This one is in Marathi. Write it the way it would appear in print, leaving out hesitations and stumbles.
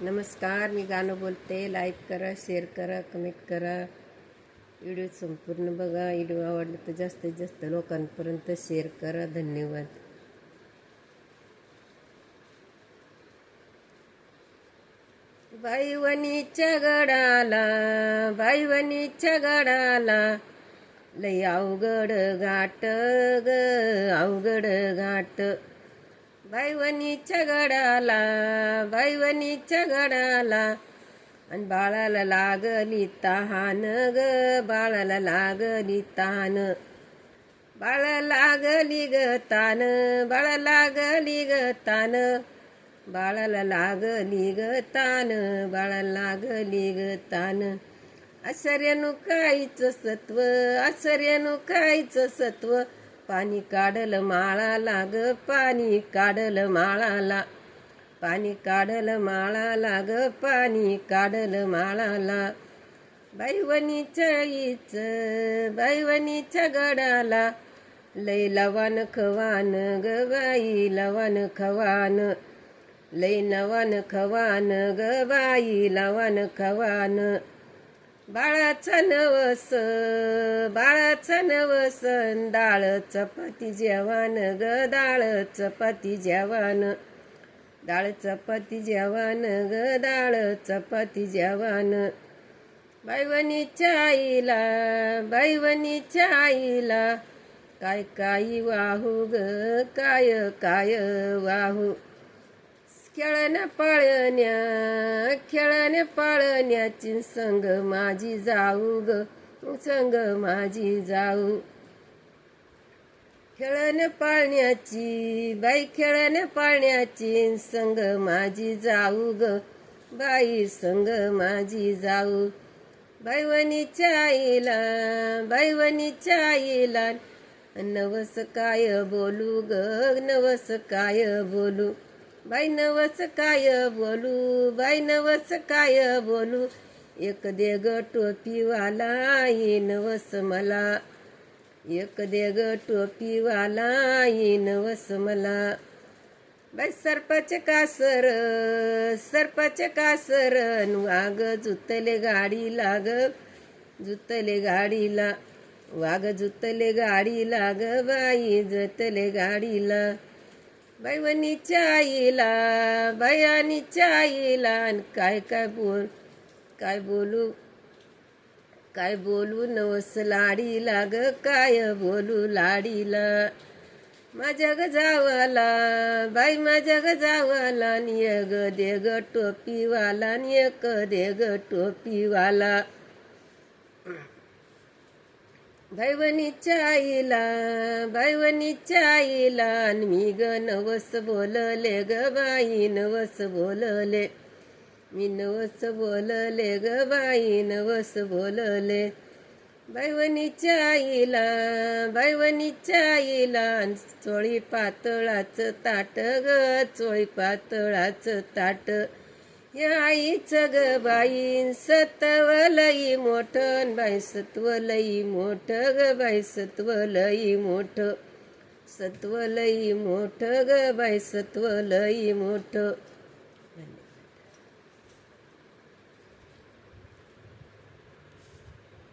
नमस्कार, मी गाणं बोलते. लाईक करा, शेअर करा, कमेंट करा. व्हिडिओ संपूर्ण बघा. व्हिडिओ आवडला तर जास्तीत जास्त लोकांपर्यंत शेअर करा. धन्यवाद. बाईवणीच्या गडाला, बाईवणीच्या गडाला लय अवघड घाट ग, अवघड घाट. बाईवणीच्या गडाला, बाईवणीच्या गडाला आणि बाळाला लागली तहान ग, बाळाला लागली तान. बाळा लागली ग तान, बाळा लागली ग तान, बाळाला लागली ग तान, बाळाला लागली ग तान. आश्चर्यानु काहीच सत्व, आश्चर्यानु काहीच सत्व, पाणी काढल माळाला ग, पाणी काढल माळाला, पाणी काढल माळाला ग, पाणी काढल माळाला. बाईवणीच्या ईच, बाईवणीच्या गडाला लय लवान खवान ग, बाई लवान खवान, लय नवान खवान ग, बाई लवान खवान. बाळाचा नवस, बाळाचा नवस, डाळ चपाती जेवण ग, डाळ चपाती जेवण, डाळ चपाती जेवण ग, डाळ चपाती जेवण. बाईवणीच्या आईला, बाईवणीच्या आईला काय काय वाहू ग, काय काय वाहू. खेळण्या पाळण्या, खेळण्या पाळण्याची संग माझी जाऊ ग, संग माझी जाऊ. खेळण्या पाळण्याची, बाई खेळण्या पाळण्याची संग माझी जाऊ ग, बाई संग माझी जाऊ. बाईवणीच्या आईला, बाईवणीच्या आईला नवस काय बोलू ग, नवस काय बोलू. बाई नवस काय बोलू, बाई नवस काय बोलू. एक दे ग टोपीवाला ये नवस मला, एक दे ग टोपीवाला ये नवस मला. बाई सरपाचे कासर, सरपाचे कासर वाघ जुतले गाडीला ग, जुतले गाडीला, वाघ जुतले गाडीला ग, बाई जुतले गाडीला. बाईवणीच्या आईला, बाईवणीच्या आईला काय काय बोल, काय बोलू, काय बोलू नवस लाडीला ग, काय बोलू लाडीला. माझ्या ग जावाला, बाई माझ्या ग जावाला एक दे ग टोपीवाला, एक दे ग टोपीवाला. बाईवणीच्या आईला, बाईवणीच्या आईला मी ग नवस बोलले ग, बाई नवस बोलले, मी नवस बोलले ग, बाई नवस बोलले. बाईवणीच्या आईला, बाईवणीच्या आईला चोळी पातळाचं ताट ग, चोळी पातळाचं ताट. या आईचं ग बाई सत्व लई मोठं, बाई सत्व लई मोठं ग, बाई सत्व लई मोठं, सत्व लई मोठं ग, बाई सत्व लई मोठं.